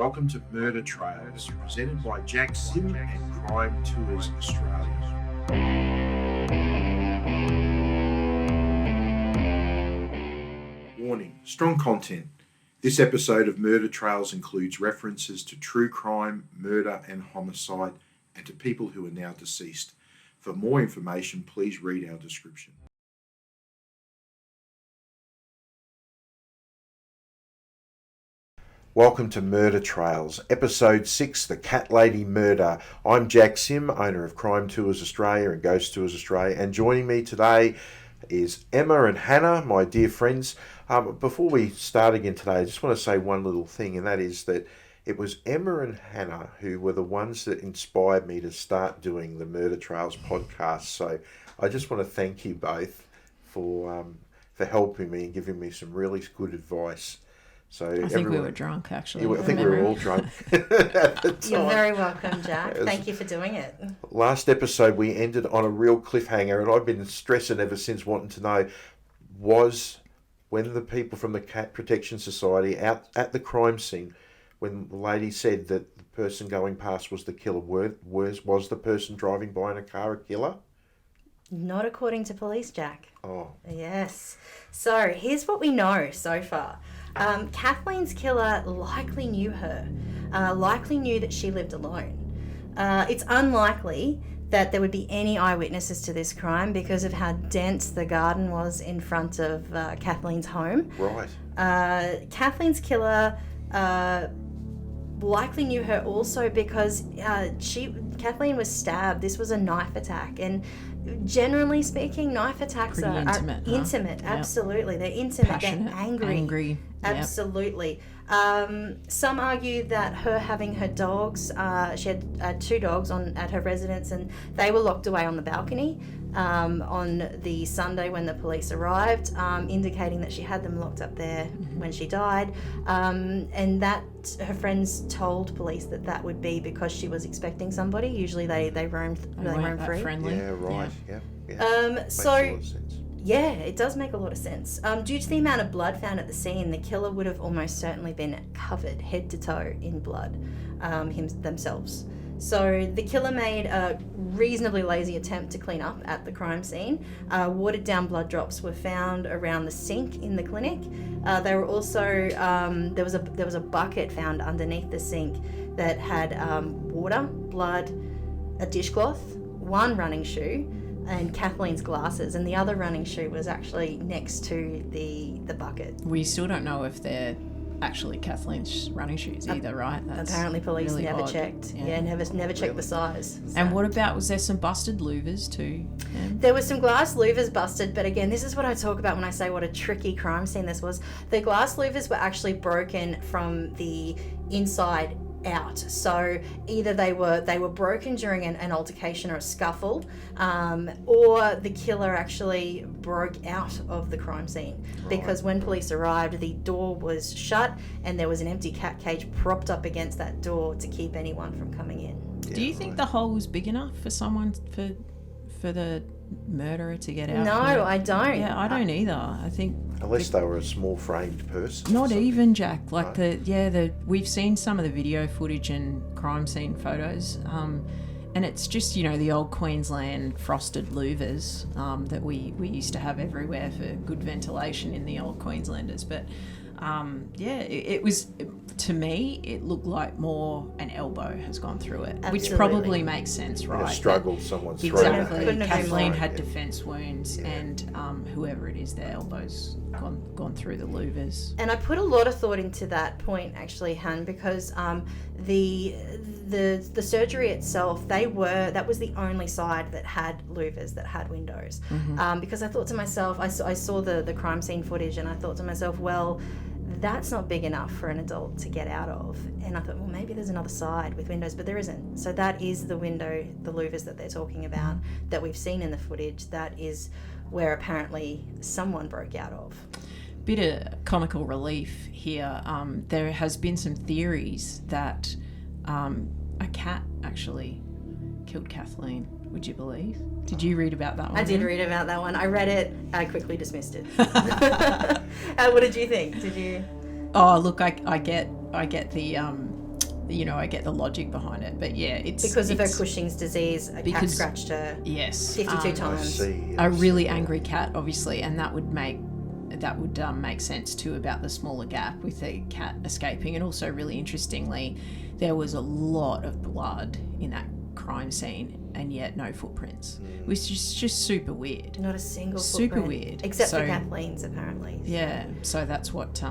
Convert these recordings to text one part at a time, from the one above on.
Welcome to Murder Trails, presented by Jack Sim and Crime Tours Australia. Warning, strong content. This episode of Murder Trails includes references to true crime, murder and homicide, and to people who are now deceased. For more information, please read our description. Welcome to Murder Trails, Episode 6, The Cat Lady Murder. I'm Jack Sim, owner of Crime Tours Australia and Ghost Tours Australia, and joining me today is Emma and Hannah, my dear friends. Before we start again today, I just want to say one little thing, and that is that it was Emma and Hannah who were the ones that inspired me to start doing the Murder Trails podcast. So I just want to thank you both for helping me and giving me some really good advice. So I think we were drunk, actually. I think we were all drunk at the time. You're very welcome, Jack. Thank you for doing it. Last episode, we ended on a real cliffhanger, and I've been stressing ever since, wanting to know, was when the people from the Cat Protection Society out at the crime scene, when the lady said that the person going past was the killer, was the person driving by in a car a killer? Not according to police, Jack. Oh. Yes. So here's what we know so far. Kathleen's killer likely knew her, likely knew that she lived alone. It's unlikely that there would be any eyewitnesses to this crime because of how dense the garden was in front of Kathleen's home. Right. Kathleen's killer likely knew her also because Kathleen was stabbed. This was a knife attack, and generally speaking, knife attacks are intimate. Yep. Absolutely, they're intimate. Passionate, they're angry. Absolutely. Some argue that her having her dogs, she had two dogs at her residence, and they were locked away on the balcony on the Sunday when the police arrived, indicating that she had them locked up there when she died, and that her friends told police that would be because she was expecting somebody. Usually they roam free. Friendly. Yeah, right. Yeah. Makes So. a lot of sense. Yeah, it does make a lot of sense. Due to the amount of blood found at the scene, the killer would have almost certainly been covered head to toe in blood themselves. So the killer made a reasonably lazy attempt to clean up at the crime scene. Watered down blood drops were found around the sink in the clinic. They were also there was a bucket found underneath the sink that had water, blood, a dishcloth, one running shoe, and Kathleen's glasses, and the other running shoe was actually next to the bucket. We still don't know if they're actually Kathleen's running shoes either, right? That's apparently police really never odd. checked. Yeah, never checked the size. So. And what about, was there some busted louvers too? There was some glass louvers busted, but again, this is what I talk about when I say what a tricky crime scene this was. The glass louvers were actually broken from the inside out, so either they were broken during an altercation or a scuffle, or the killer actually broke out of the crime scene, because when police arrived, the door was shut and there was an empty cat cage propped up against that door to keep anyone from coming in. Do you think the hole was big enough for someone for the murderer to get out? No, I don't. Yeah, I don't either. I think Unless they were a small framed person. not even, Jack. Like we've seen some of the video footage and crime scene photos, and it's just, the old Queensland frosted louvers that we used to have everywhere for good ventilation in the old Queenslanders. But it was, to me, it looked like more an elbow has gone through it. Absolutely. Which probably makes sense, right? A struggle, someone's Exactly. thrown it. Kathleen had defence wounds, and whoever it is, their elbows gone through the louvers. And I put a lot of thought into that point, actually, Han, because the surgery itself, that was the only side that had louvers, that had windows. Because I thought to myself, I saw the crime scene footage, and I thought to myself, well, that's not big enough for an adult to get out of. And I thought, well, maybe there's another side with windows, but there isn't. So that is the window, the louvers that they're talking about, that we've seen in the footage. That is where apparently someone broke out of. Bit of comical relief here. There has been some theories that a cat actually killed Kathleen. Would you believe? Did you read about that one? I did read about that one. I read it. I quickly dismissed it. What did you think? Did you? Oh, look, I get the I get the logic behind it. But yeah, it's Because of her Cushing's disease, a cat scratched her Yes. 52 I times. see. A really angry cat, obviously, and that would make sense too about the smaller gap with the cat escaping. And also, really interestingly, there was a lot of blood in that crime scene, and yet no footprints, which is just super weird. Not a single Super footprint, weird. except for So- Kathleen's, apparently. Yeah, so that's what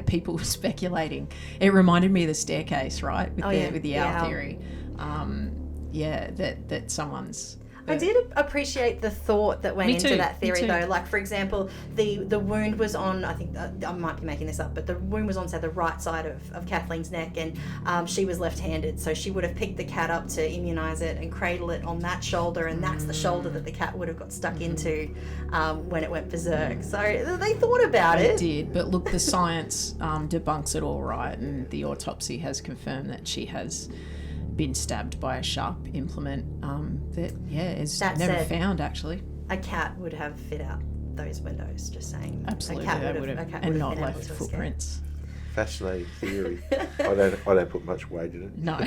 people were speculating. It reminded me of the staircase, right? With the owl theory. That someone's. I did appreciate the thought that went Me into too, that me theory, too. though. Like, for example, the wound was on, I think, I might be making this up, but the wound was on, say, the right side of Kathleen's neck, and she was left-handed, so she would have picked the cat up to immunise it and cradle it on that shoulder, and that's the shoulder that the cat would have got stuck into when it went berserk. So they thought about It it. did, but look, the science debunks it all, right? And the autopsy has confirmed that she has been stabbed by a sharp implement is That never said- found, actually. A cat would have fit out those windows, just saying. Absolutely, A cat they would would have, have, a cat and would have not been able left to escape. footprints. Fascinating theory. I don't put much weight in it. No.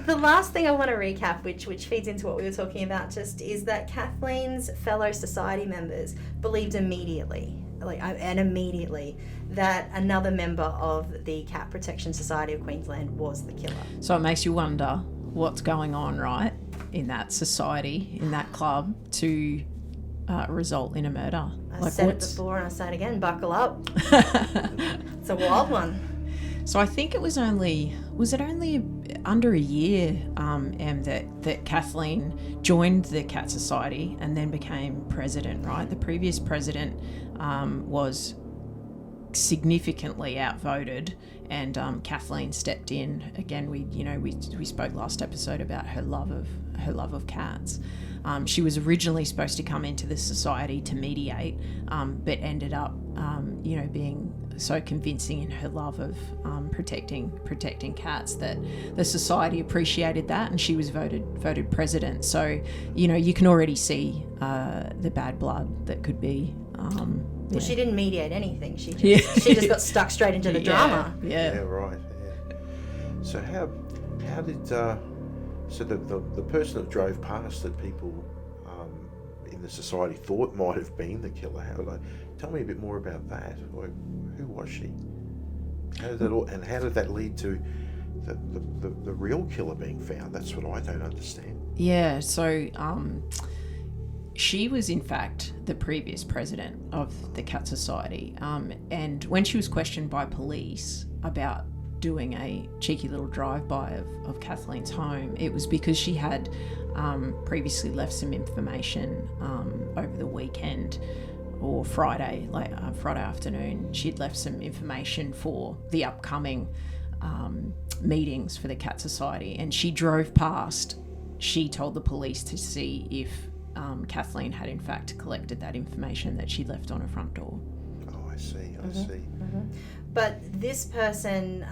The last thing I want to recap, which feeds into what we were talking about, just is that Kathleen's fellow society members believed immediately that another member of the Cat Protection Society of Queensland was the killer. So it makes you wonder what's going on, right, in that society, in that club, to result in a murder. I said it before and I say it again, buckle up. It's a wild one. So I think it was only under a year, that Kathleen joined the Cat Society and then became president, right? The previous president was significantly outvoted, and Kathleen stepped in. Again, we spoke last episode about her love of cats. She was originally supposed to come into the society to mediate, but ended up, being so convincing in her love of protecting cats that the society appreciated that, and she was voted president. So, you can already see the bad blood that could be. Well, she didn't mediate anything. She just got stuck straight into the drama. Yeah, right. Yeah. So how did so the person that drove past that people in the society thought might have been the killer? Tell me a bit more about that. Who was she? How did that lead to the real killer being found? That's what I don't understand. Yeah. So. She was, in fact, the previous president of the Cat Society. And when she was questioned by police about doing a cheeky little drive-by of Kathleen's home, it was because she had previously left some information over the weekend or Friday afternoon. She'd left some information for the upcoming meetings for the Cat Society. And she drove past. She told the police to see if Kathleen had in fact collected that information that she left on her front door. Oh, I see. But this person,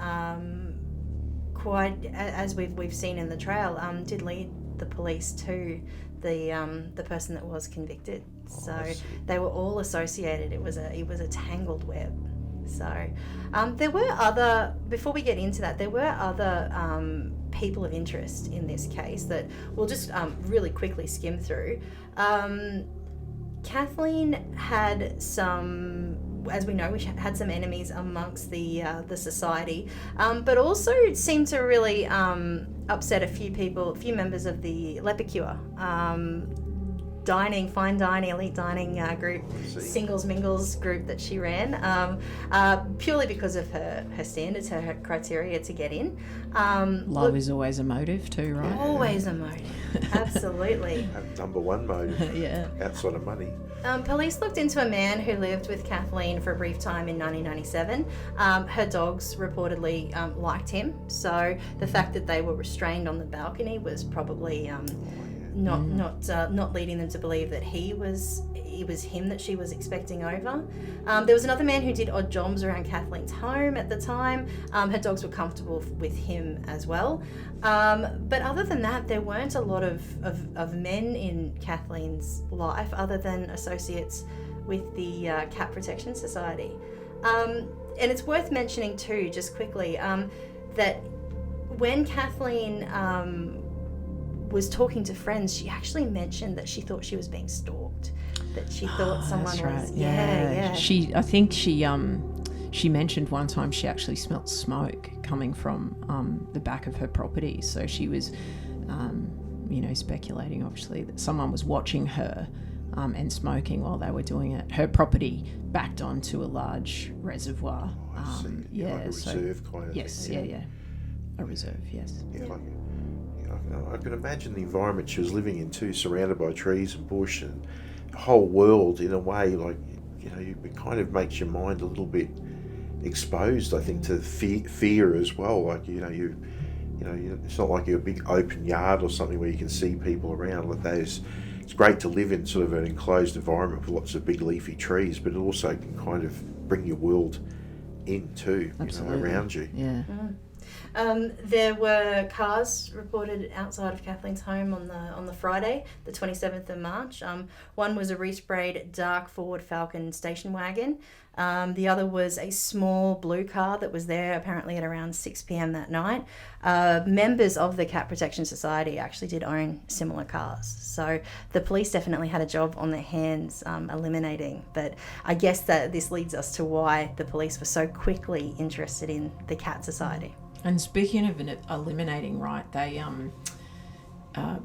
quite as we've seen in the trail, did lead the police to the person that was convicted. So they were all associated. It was a tangled web. So there were other. Before we get into that, there were other people of interest in this case that we'll just really quickly skim through. Kathleen had some, as we know, we had some enemies amongst the society, but also seemed to really upset a few members of the Lepicure fine dining, elite dining group, singles mingles group that she ran, purely because of her standards, her criteria to get in. Love is always a motive too, right? Always a motive, absolutely. Number one motive. Yeah. Outside of money. Police looked into a man who lived with Kathleen for a brief time in 1997. Her dogs reportedly liked him, so the fact that they were restrained on the balcony was probably not leading them to believe that it was him that she was expecting over. There was another man who did odd jobs around Kathleen's home at the time. Her dogs were comfortable with him as well. But other than that, there weren't a lot of men in Kathleen's life other than associates with the Cat Protection Society. And it's worth mentioning too, just quickly, that when Kathleen was talking to friends, she actually mentioned that she thought she was being stalked. That she thought someone That's right. was. Yeah. I think she mentioned one time she actually smelt smoke coming from the back of her property. So she was, speculating obviously that someone was watching her and smoking while they were doing it. Her property backed onto a large reservoir. I see. Yeah, like a reserve kind of yes, thing. yeah. A reserve, yes. Yeah, I can imagine the environment she was living in too, surrounded by trees and bush and the whole world in a way, like, it kind of makes your mind a little bit exposed, I think, to fear as well. Like, it's not like you're a big open yard or something where you can see people around. Like those, it's great to live in sort of an enclosed environment with lots of big leafy trees, but it also can kind of bring your world in too, around you. Yeah. There were cars reported outside of Kathleen's home on the Friday, the 27th of March. One was a resprayed dark Ford Falcon station wagon. The other was a small blue car that was there apparently at around 6 p.m. that night. Members of the Cat Protection Society actually did own similar cars. So the police definitely had a job on their hands eliminating. But I guess that this leads us to why the police were so quickly interested in the Cat Society. And speaking of eliminating, right, they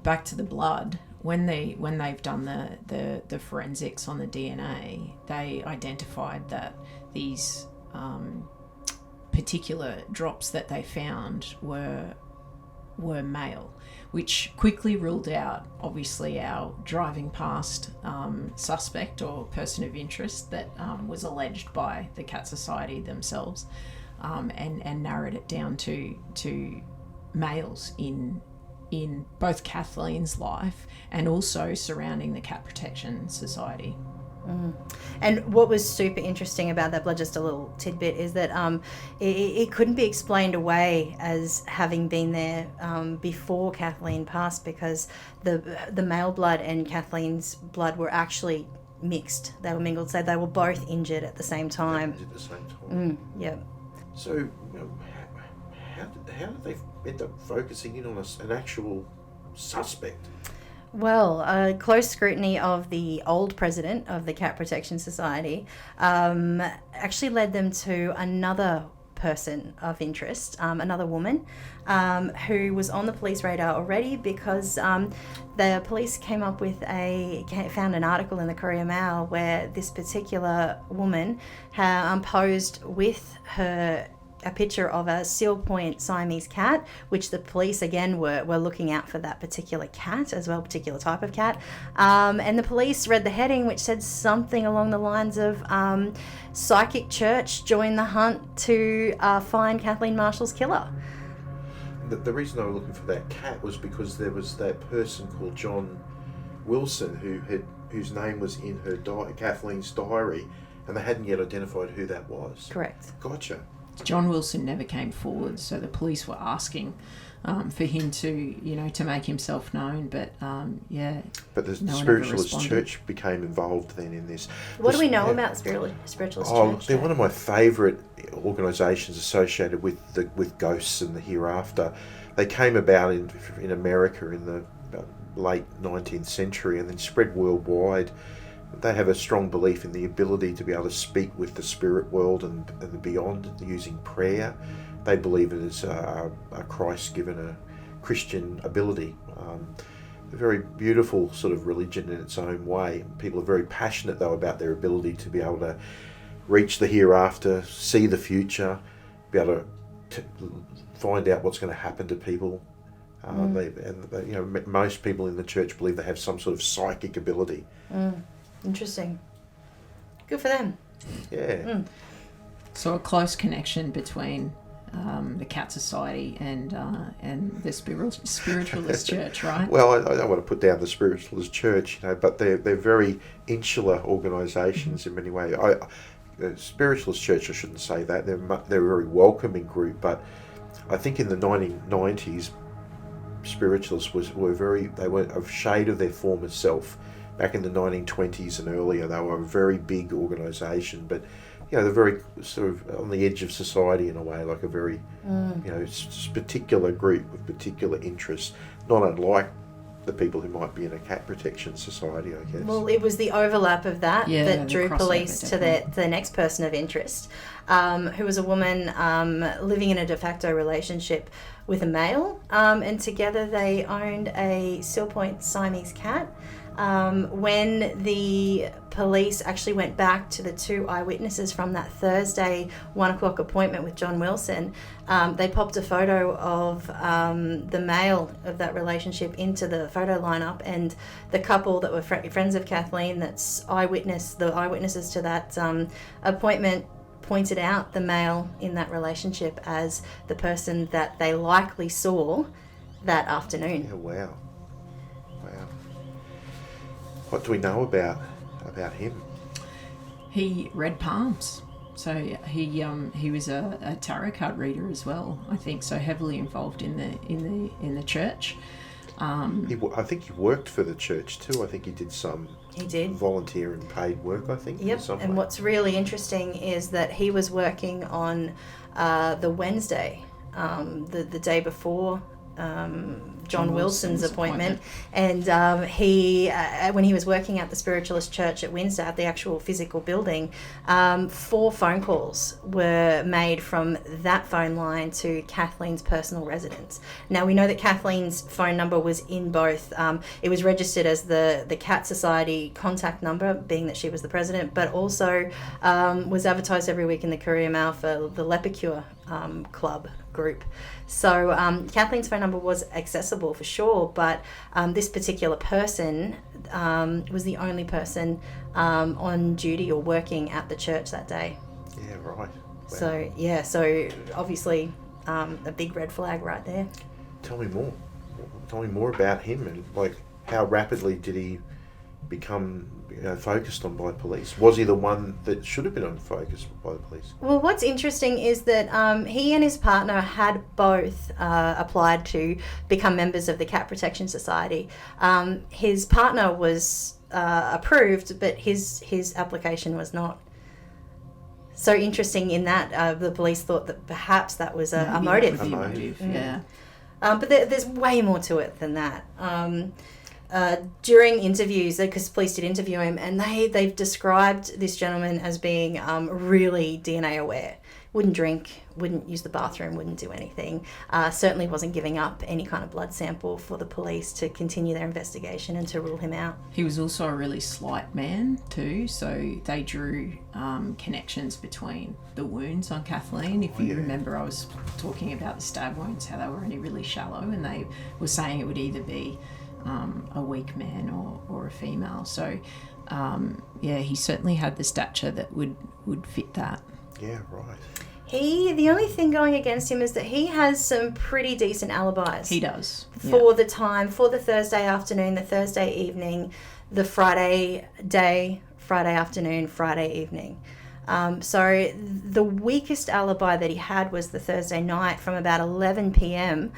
back to the blood. When they've done the forensics on the DNA, they identified that these particular drops that they found were male, which quickly ruled out obviously our driving past suspect or person of interest that was alleged by the Cat Society themselves. And narrowed it down to males in both Kathleen's life and also surrounding the Cat Protection Society. And what was super interesting about that blood, just a little tidbit, is that it couldn't be explained away as having been there before Kathleen passed, because the male blood and Kathleen's blood were actually mixed. They were mingled, so they were both injured at the same time. At the same time. Yeah. So, how did they end up focusing in on an actual suspect? Well, close scrutiny of the old president of the Cat Protection Society actually led them to another person of interest, another woman who was on the police radar already, because the police found an article in the Courier Mail where this particular woman posed with a picture of a Seal Point Siamese cat, which the police again were looking out for that particular cat as well, particular type of cat. And the police read the heading, which said something along the lines of Psychic Church join the hunt to find Kathleen Marshall's killer. The reason they were looking for that cat was because there was that person called John Wilson whose name was in Kathleen's diary, and they hadn't yet identified who that was. Correct. Gotcha. John Wilson never came forward, so the police were asking for him to make himself known, but But the no Spiritualist Church became involved then in this. What do we know about Spiritualist Church? They're one of my favourite organisations associated with ghosts and the hereafter. They came about in America in the late 19th century and then spread worldwide. They have a strong belief in the ability to be able to speak with the spirit world and the beyond using prayer. They believe it is a Christ-given a Christian ability. A very beautiful sort of religion in its own way. People are very passionate, though, about their ability to be able to reach the hereafter, see the future, be able to find out what's going to happen to people. Most people in the church believe they have some sort of psychic ability. Interesting. Good for them. Yeah. So a close connection between the Cat Society and the Spiritualist Church, right? Well, I don't want to put down the Spiritualist Church, but they're very insular organisations in many ways. The Spiritualist Church, I shouldn't say that. They're a very welcoming group, but I think in the 1990s, Spiritualists they were a shade of their former self. Back in the 1920s and earlier, they were a very big organisation, but they're very sort of on the edge of society in a way, like a very, particular group with particular interests, not unlike the people who might be in a cat protection society, I guess. Well, it was the overlap of that that drew crossover, police to the next person of interest, who was a woman living in a de facto relationship with a male, and together they owned a Still Point Siamese cat. When the police actually went back to the two eyewitnesses from that Thursday 1 o'clock appointment with John Wilson, they popped a photo of the male of that relationship into the photo lineup, and the couple that were friends of Kathleen, the eyewitnesses to that appointment, pointed out the male in that relationship as the person that they likely saw that afternoon. Yeah, wow. What do we know about him? He read palms, so he was a tarot card reader as well. I think so, heavily involved in the church. I think he worked for the church too. I think he did some. He did volunteer and paid work, I think. Yep. And what's really interesting is that he was working on the Wednesday, the day before John Wilson's appointment. And when he was working at the Spiritualist Church at Windsor, at the actual physical building, 4 phone calls were made from that phone line to Kathleen's personal residence. Now, we know that Kathleen's phone number was in both. It was registered as the Cat Society contact number, being that she was the president, but also was advertised every week in the Courier Mail for the Lepicure club group. So Kathleen's phone number was accessible for sure, but this particular person was the only person on duty or working at the church that day. Yeah, right. Wow. So obviously a big red flag right there. Tell me more. Tell me more about him, and like how rapidly did he become focused on by police? Was he the one that should have been on focus by the police? Well, what's interesting is that he and his partner had both applied to become members of the Cat Protection Society. His partner was approved, but his application was not. So interesting in that the police thought that perhaps that was a motive. A motive, yeah. But there's way more to it than that. During interviews, because police did interview him, and they've described this gentleman as being really DNA aware. Wouldn't drink, wouldn't use the bathroom, wouldn't do anything. Certainly wasn't giving up any kind of blood sample for the police to continue their investigation and to rule him out. He was also a really slight man too, so they drew connections between the wounds on Kathleen. If you remember, I was talking about the stab wounds, how they were only really shallow, and they were saying it would either be a weak man or a female. So he certainly had the stature that would fit that. Yeah, right. The only thing going against him is that he has some pretty decent alibis. He does. For the time, for the Thursday afternoon, the Thursday evening, the Friday day, Friday afternoon, Friday evening. So the weakest alibi that he had was the Thursday night from about 11 p.m.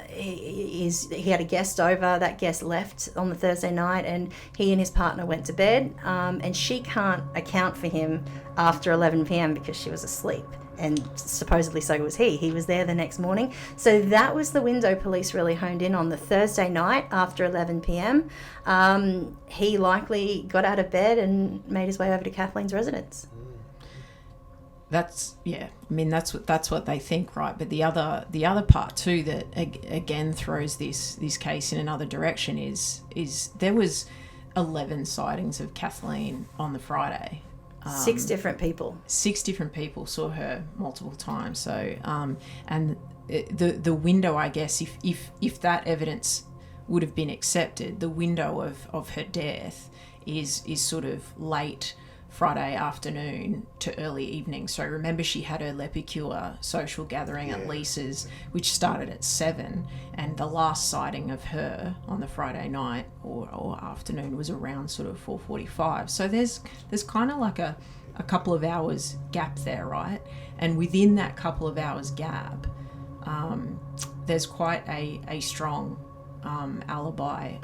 He had a guest over. That guest left on the Thursday night, and he and his partner went to bed. And she can't account for him after 11 p.m. because she was asleep. And supposedly so was he. He was there the next morning. So that was the window police really honed in on, the Thursday night after 11 p.m. He likely got out of bed and made his way over to Kathleen's residence. That's what they think, right? But the other part too that again throws this case in another direction is there was 11 sightings of Kathleen on the Friday. 6 different people. 6 different people saw her multiple times. So and the window, I guess, if that evidence would have been accepted, the window of her death is sort of late Friday afternoon to early evening. So remember, she had her Lepicure social gathering at Lisa's, which started at 7, and the last sighting of her on the Friday night or afternoon was around sort of 4:45. So there's kind of like a couple of hours gap there, right? And within that couple of hours gap, there's quite a strong alibi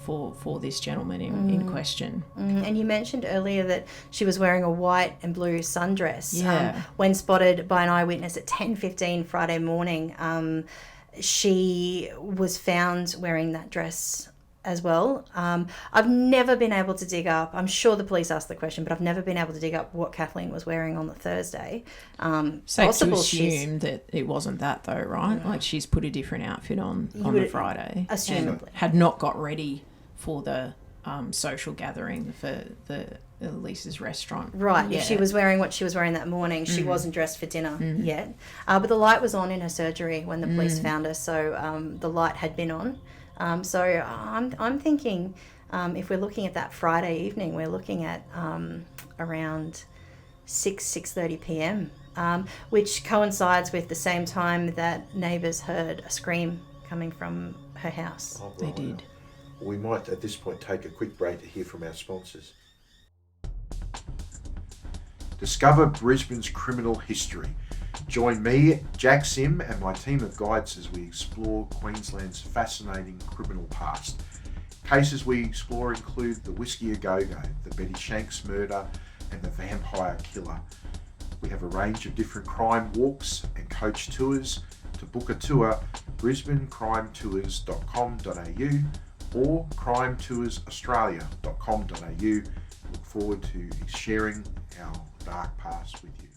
for this gentleman in question. And you mentioned earlier that she was wearing a white and blue sundress. Yeah. When spotted by an eyewitness at 10:15 Friday morning, she was found wearing that dress as well. I've never been able to dig up, I'm sure the police asked the question, but I've never been able to dig up what Kathleen was wearing on the Thursday. Safe to assume that it wasn't that though, right? Like she's put a different outfit on the Friday. Assumably. And had not got ready for the social gathering for the Lisa's restaurant. Right, Yeah. if she was wearing what she was wearing that morning, she wasn't dressed for dinner yet. But the light was on in her surgery when the police found her, so the light had been on. So I'm thinking if we're looking at that Friday evening, we're looking at around 6:30 p.m., which coincides with the same time that neighbours heard a scream coming from her house. Oh, They right. did. We might at this point take a quick break to hear from our sponsors. Discover Brisbane's criminal history. Join me, Jack Sim, and my team of guides as we explore Queensland's fascinating criminal past. Cases we explore include the Whiskey A Go-Go, the Betty Shanks murder, and the Vampire Killer. We have a range of different crime walks and coach tours. To book a tour, brisbanecrimetours.com.au or crimetoursaustralia.com.au. Look forward to sharing our dark past with you.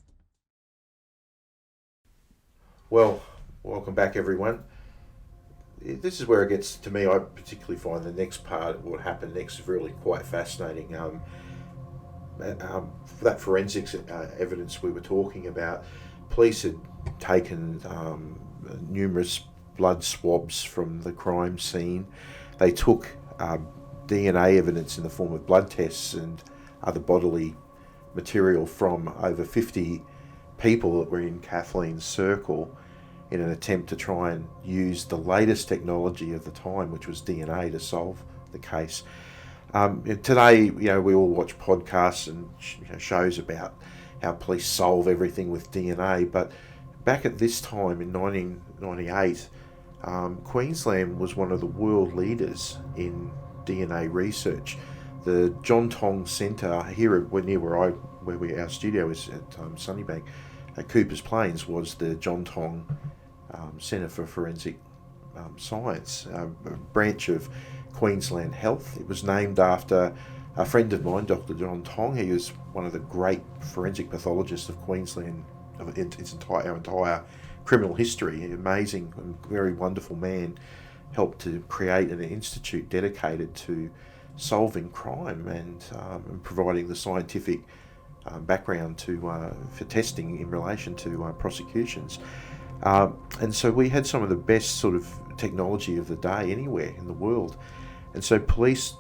Well, welcome back everyone. This is where it gets to me. I particularly find the next part, what happened next, is really quite fascinating. That forensics evidence we were talking about, police had taken numerous blood swabs from the crime scene. They took DNA evidence in the form of blood tests and other bodily material from over 50 people that were in Kathleen's circle in an attempt to try and use the latest technology of the time, which was DNA, to solve the case. Today, we all watch podcasts and shows about how police solve everything with DNA, but back at this time in 1998, Queensland was one of the world leaders in DNA research. The John Tong Centre here near where our studio is at Sunnybank, at Coopers Plains, was the John Tong Centre for Forensic Science, a branch of Queensland Health. It was named after a friend of mine, Dr. John Tong. He was one of the great forensic pathologists of Queensland, of our entire criminal history. An amazing and very wonderful man. Helped to create an institute dedicated to solving crime and providing the scientific background for testing in relation to prosecutions. And so we had some of the best sort of technology of the day anywhere in the world. And so police,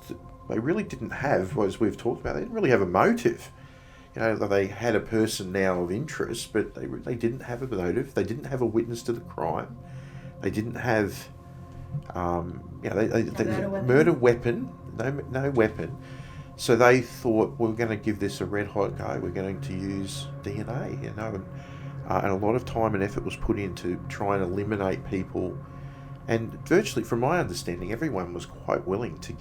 they really didn't have, as we've talked about, they didn't really have a motive. They had a person now of interest, but they didn't have a motive. They didn't have a witness to the crime. They didn't have murder weapon, no weapon. So they thought, we're going to give this a red hot go. We're going to use DNA, and a lot of time and effort was put in to try and eliminate people. And virtually, from my understanding, everyone was quite willing to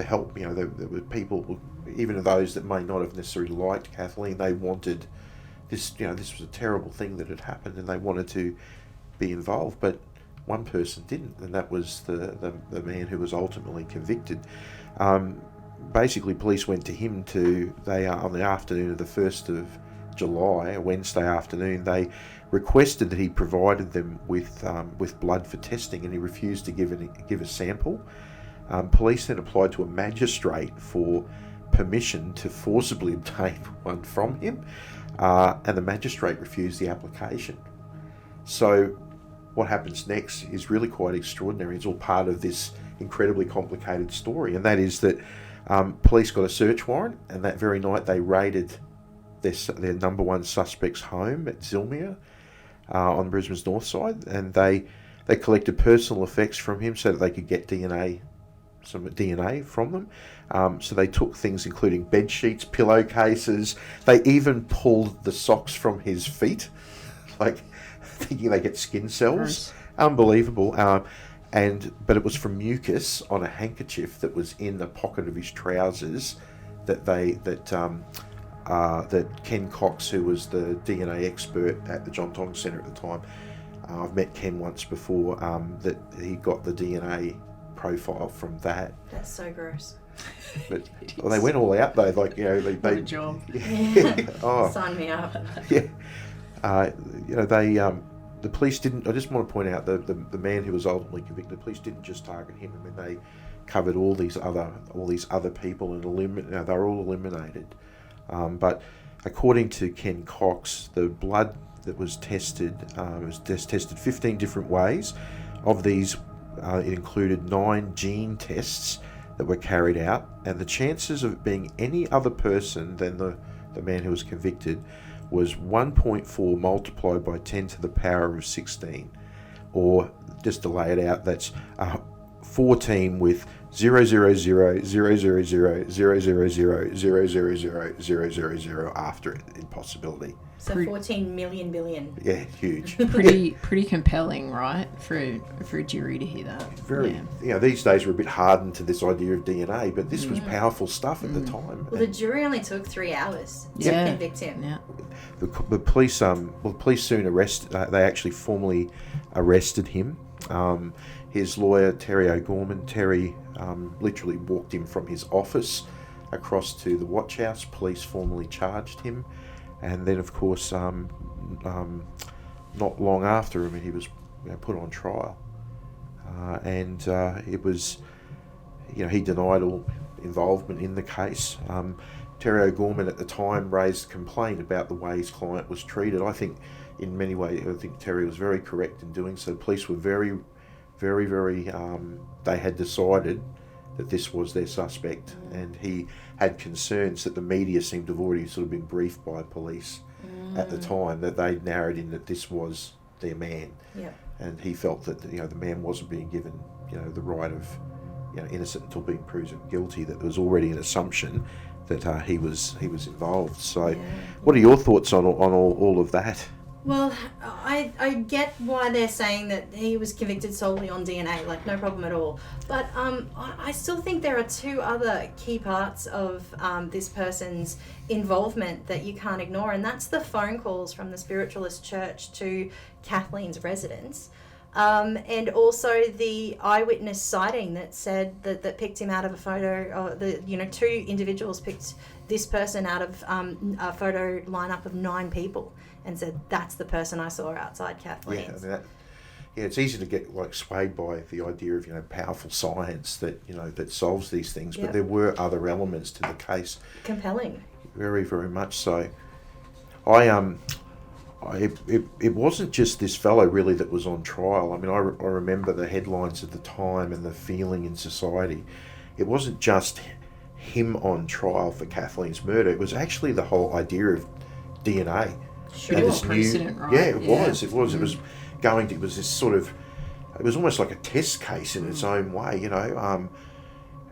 help. There were people, even those that may not have necessarily liked Kathleen, they wanted this. This was a terrible thing that had happened, and they wanted to be involved. But one person didn't, and that was the man who was ultimately convicted. Basically, police went to him on the afternoon of the 1st of July, a Wednesday afternoon. They requested that he provided them with blood for testing, and he refused to give a sample. Police then applied to a magistrate for permission to forcibly obtain one from him, and the magistrate refused the application. So what happens next is really quite extraordinary. It's all part of this incredibly complicated story, and that is that police got a search warrant, and that very night they raided their number one suspect's home at Zilmere on Brisbane's north side, and they collected personal effects from him so that they could get some DNA from them. So they took things including bed sheets, pillowcases. They even pulled the socks from his feet, like thinking they get skin cells. Gross. Unbelievable. but it was from mucus on a handkerchief that was in the pocket of his trousers that Ken Cox, who was the DNA expert at the John Tonks Centre at the time, I've met Ken once before, that he got the DNA profile from that. That's so gross. But well, they went all out though, like, you know, they What a job. oh Sign me up. yeah, you know, the police didn't. I just want to point out the man who was ultimately convicted. The police didn't just target him. I mean, they covered all these other people and they were all eliminated. But according to Ken Cox, the blood that was tested tested 15 different ways. Of these, it included 9 gene tests that were carried out, and the chances of it being any other person than the man who was convicted was 1.4 multiplied by 10 to the power of 16, or just to lay it out, that's 14 with 0.0000000000000 after it in possibility. So 14 million billion. Yeah, huge. Pretty compelling, right? For a jury to hear that. Very, Yeah. you know, these days we're a bit hardened to this idea of DNA, but this was powerful stuff at the time. Well, the jury only took 3 hours to Yeah. convict him. Yeah. The police, soon they actually formally arrested him. His lawyer, Terry O'Gorman, literally walked him from his office across to the watch house. Police formally charged him, and then, of course, not long after, I mean, he was put on trial, and it was, he denied all involvement in the case. Terry O'Gorman at the time raised complaint about the way his client was treated. I think, in many ways, Terry was very correct in doing so. Police were very, they had decided that this was their suspect, and he had concerns that the media seemed to have already sort of been briefed by police at the time, that they narrowed in that this was their man. Yep. And he felt that the man wasn't being given the right of innocent until being proven guilty, that there was already an assumption that he was involved. So what are your thoughts on all of that? Well, I get why they're saying that he was convicted solely on DNA, like no problem at all. But I still think there are 2 other key parts of this person's involvement that you can't ignore, and that's the phone calls from the Spiritualist Church to Kathleen's residence. And also the eyewitness sighting that said that picked him out of a photo. 2 individuals picked this person out of a photo lineup of 9 people and said, that's the person I saw outside Kathleen's. Yeah, it's easy to get swayed by the idea of powerful science that that solves these things, but there were other elements to the case. Compelling. Very, very much so. It wasn't just this fellow really that was on trial. I mean, I remember the headlines at the time and the feeling in society. It wasn't just him on trial for Kathleen's murder. It was actually the whole idea of DNA. Sure. And It was precedent, right? Yeah, it was. It was. It was it was this sort of. It was almost like a test case in its own way.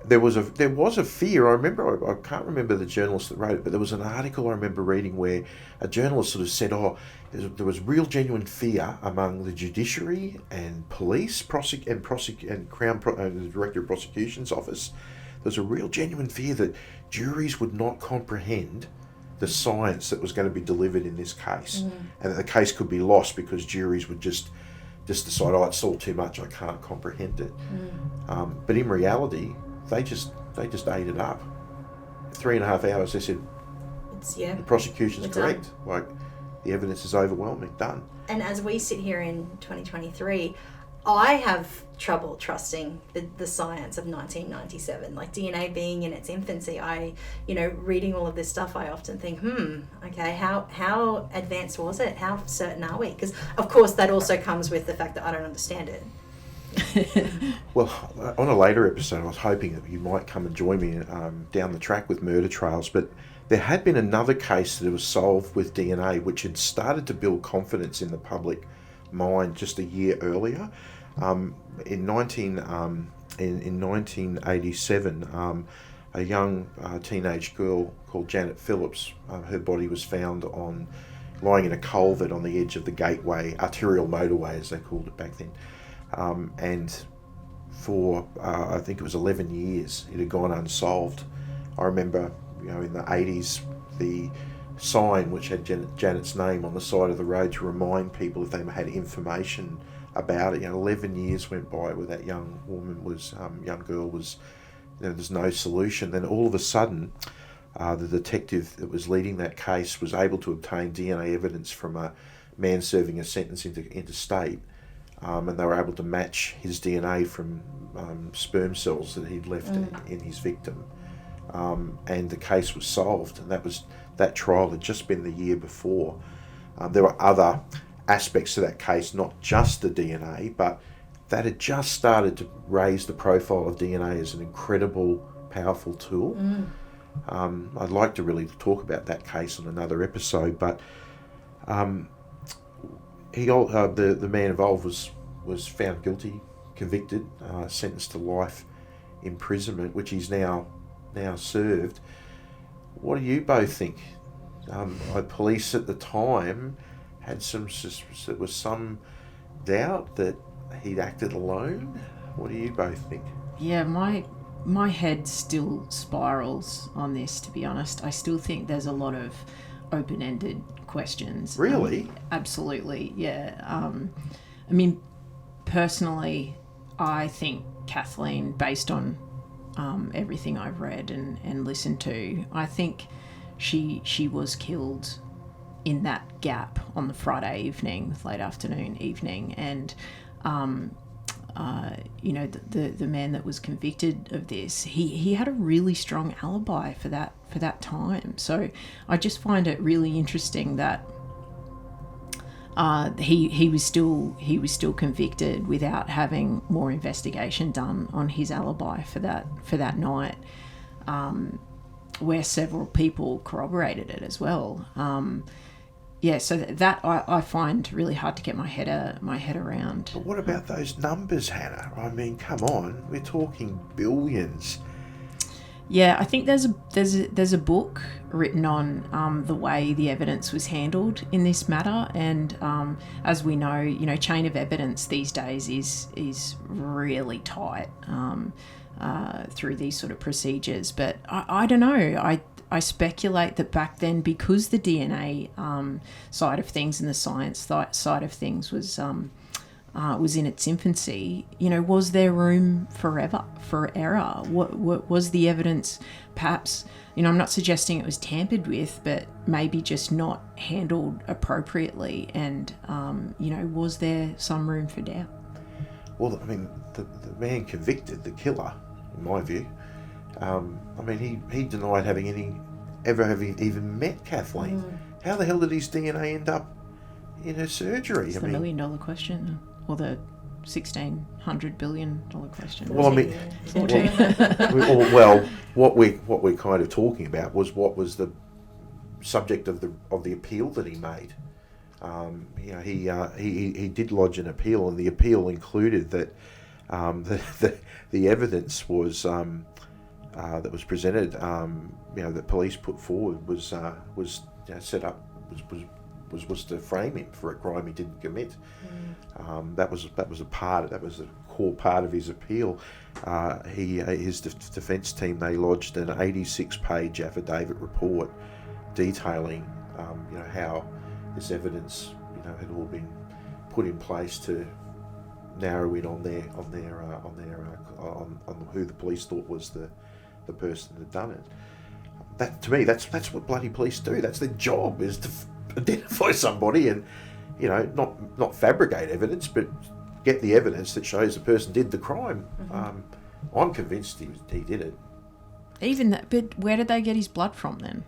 There was a fear. I remember. I can't remember the journalist that wrote it, but there was an article I remember reading where a journalist sort of said, there was real genuine fear among the judiciary and police, and the Director of Prosecution's office. There's a real genuine fear that juries would not comprehend the science that was going to be delivered in this case, and that the case could be lost because juries would just decide, it's all too much, I can't comprehend it. But in reality, they just ate it up. 3.5 hours, they said, the prosecution's correct. Like, the evidence is overwhelming. Done. And as we sit here in 2023, I have trouble trusting the science of 1997. Like DNA being in its infancy, reading all of this stuff, I often think, okay, how advanced was it? How certain are we? Because of course that also comes with the fact that I don't understand it. Well, on a later episode, I was hoping that you might come and join me down the track with Murder Trails, but there had been another case that was solved with DNA, which had started to build confidence in the public mind just a year earlier. In 1987, a young teenage girl called Janet Phillips, her body was found lying in a culvert on the edge of the Gateway, arterial motorway as they called it back then. And for I think it was 11 years. It had gone unsolved. I remember, in the 80s, the sign which had Janet's name on the side of the road to remind people if they had information about it. 11 years went by where that young girl was, there's no solution. Then all of a sudden, the detective that was leading that case was able to obtain DNA evidence from a man serving a sentence interstate, and they were able to match his DNA from sperm cells that he'd left in his victim, and the case was solved. And that trial had just been the year before. There were other aspects to that case, not just the DNA, but that had just started to raise the profile of DNA as an incredible, powerful tool. I'd like to really talk about that case on another episode, but the man involved was found guilty, convicted, sentenced to life imprisonment, which he's now served. What do you both think? Police at the time had there was some doubt that he'd acted alone. What do you both think? Yeah, my head still spirals on this, to be honest. I still think there's a lot of open-ended questions. Really? Absolutely, yeah. Personally, I think Kathleen, based on everything I've read and listened to, I think she was killed in that gap on the Friday evening, late afternoon evening, and the man that was convicted of this, he had a really strong alibi for that time. So I just find it really interesting that he was still convicted without having more investigation done on his alibi for that night, where several people corroborated it as well. So that I find really hard to get my head around. But what about those numbers, Hannah? I mean, come on, we're talking billions. Yeah, I think there's a book written on the way the evidence was handled in this matter, and as we know, chain of evidence these days is really tight through these sort of procedures. But I don't know. I speculate that back then, because the DNA side of things and the science side of things was in its infancy, was there room for error? What was the evidence? Perhaps, I'm not suggesting it was tampered with, but maybe just not handled appropriately. And was there some room for doubt? Well, I mean, the man convicted, the killer, in my view, he denied having even met Kathleen. How the hell did his DNA end up in her surgery? It's the $1 million question, or the $1,600 billion question. Well, I mean, what we're kind of talking about was what was the subject of the appeal that he made. He did lodge an appeal, and the appeal included that the evidence was that was presented, that police put forward was set up was to frame him for a crime he didn't commit. That was a core part of his appeal. His defence team, they lodged an 86-page affidavit report detailing how this evidence had all been put in place to narrow in on who the police thought was the person that had done it. That, to me, that's what bloody police do. That's their job, is to identify somebody and not fabricate evidence, but get the evidence that shows the person did the crime. I'm convinced he did it. Even that, but where did they get his blood from then?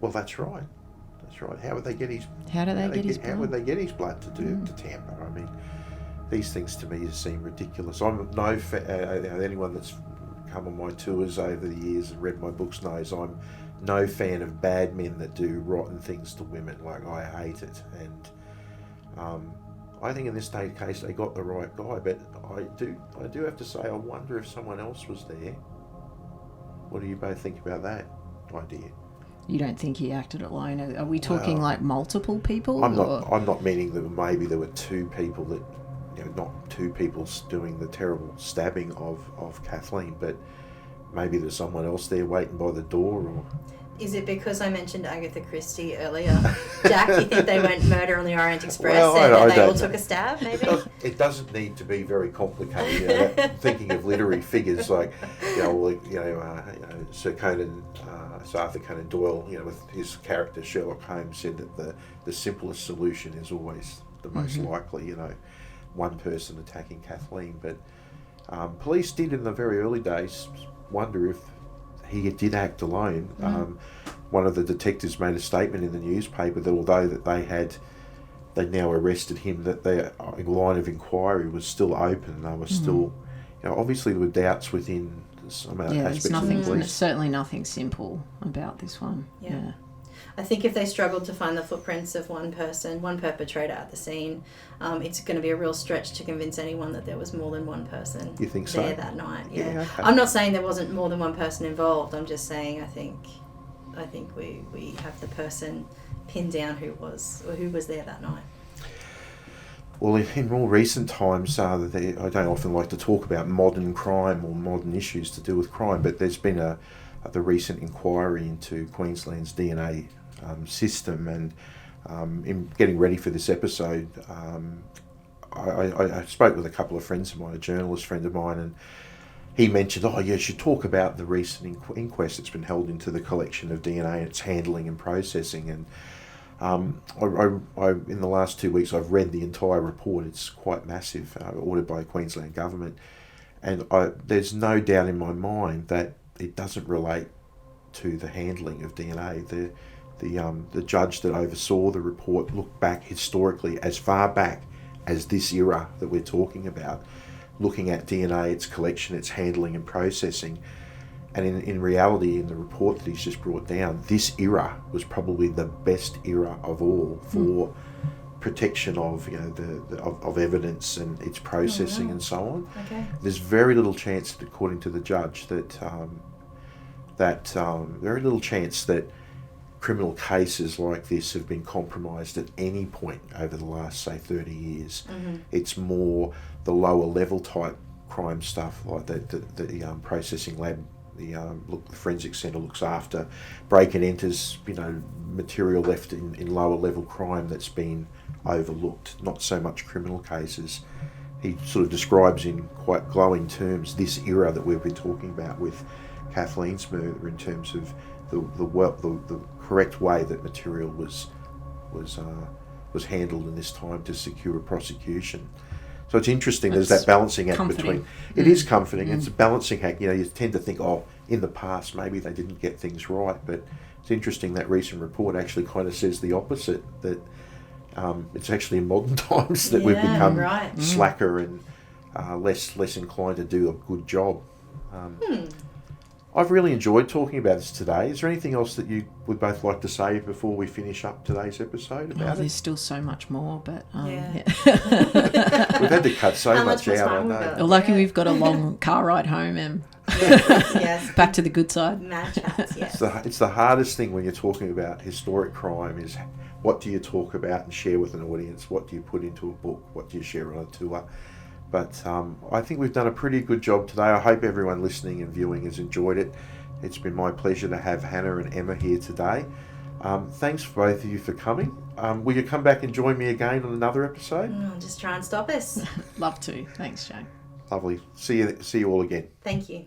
Well, that's right. How would they get his? How would they get his blood to tamper? I mean, these things to me seem ridiculous. I'm no anyone that's come on my tours over the years and read my books knows I'm no fan of bad men that do rotten things to women. Like, I hate it, and I think in this case they got the right guy. But I do have to say, I wonder if someone else was there. What do you both think about that idea? You don't think he acted alone? Are we talking like multiple people? I'm not meaning that maybe there were two people that not two people doing the terrible stabbing of Kathleen, but maybe there's someone else there waiting by the door, or... Is it because I mentioned Agatha Christie earlier? Jack, you think they went Murder on the Orient Express and they all took a stab, maybe? It doesn't need to be very complicated. Thinking of literary figures like, Sir Arthur Conan Doyle, with his character Sherlock Holmes, said that the simplest solution is always the most likely, one person attacking Kathleen. But police did in the very early days wonder if he did act alone. One of the detectives made a statement in the newspaper that although that they now arrested him, that their line of inquiry was still open. They were still, obviously there were doubts within some aspects of the police. It's certainly nothing simple about this one. Yeah. I think if they struggled to find the footprints of one perpetrator at the scene, it's going to be a real stretch to convince anyone that there was more than one person You think so? there that night. Yeah. Okay. I'm not saying there wasn't more than one person involved. I'm just saying I think we have the person pinned down who was there that night. Well, in more recent times, I don't often like to talk about modern crime or modern issues to do with crime, but there's been the recent inquiry into Queensland's DNA system, and in getting ready for this episode, I spoke with a couple of friends of mine, a journalist friend of mine, and he mentioned, you should talk about the recent inquest that's been held into the collection of DNA, its handling and processing. And I in the last 2 weeks, I've read the entire report. It's quite massive, ordered by the Queensland government, and there's no doubt in my mind that it doesn't relate to the handling of DNA. The judge that oversaw the report looked back historically as far back as this era that we're talking about, looking at DNA, its collection, its handling and processing. And in reality, in the report that he's just brought down, this era was probably the best era of all for protection of of evidence and its processing and so on. Okay. There's very little chance, according to the judge, that very little chance that criminal cases like this have been compromised at any point over the last, say, 30 years. It's more the lower level type crime stuff, like the processing lab, the forensic centre looks after break and enters, material left in lower level crime that's been overlooked, not so much criminal cases. He sort of describes in quite glowing terms this era that we've been talking about with Kathleen's murder, in terms of the correct way that material was handled in this time to secure a prosecution. So it's interesting. There's that balancing act between. It is comforting. It's a balancing act. You tend to think, in the past maybe they didn't get things right, but it's interesting that recent report actually kind of says the opposite. That it's actually in modern times that we've become slacker and less inclined to do a good job. I've really enjoyed talking about this today. Is there anything else that you would both like to say before we finish up today's episode about it? There's still so much more, but Yeah. We've had to cut so much out, I know. We're lucky we've got a long car ride home, Em. Yes. Back to the good side. Mad chats, yes. It's the hardest thing when you're talking about historic crime is what do you talk about and share with an audience? What do you put into a book? What do you share on a tour? But I think we've done a pretty good job today. I hope everyone listening and viewing has enjoyed it. It's been my pleasure to have Hannah and Emma here today. Thanks for both of you for coming. Will you come back and join me again on another episode? Just try and stop us. Love to. Thanks, Jane. Lovely. See you all again. Thank you.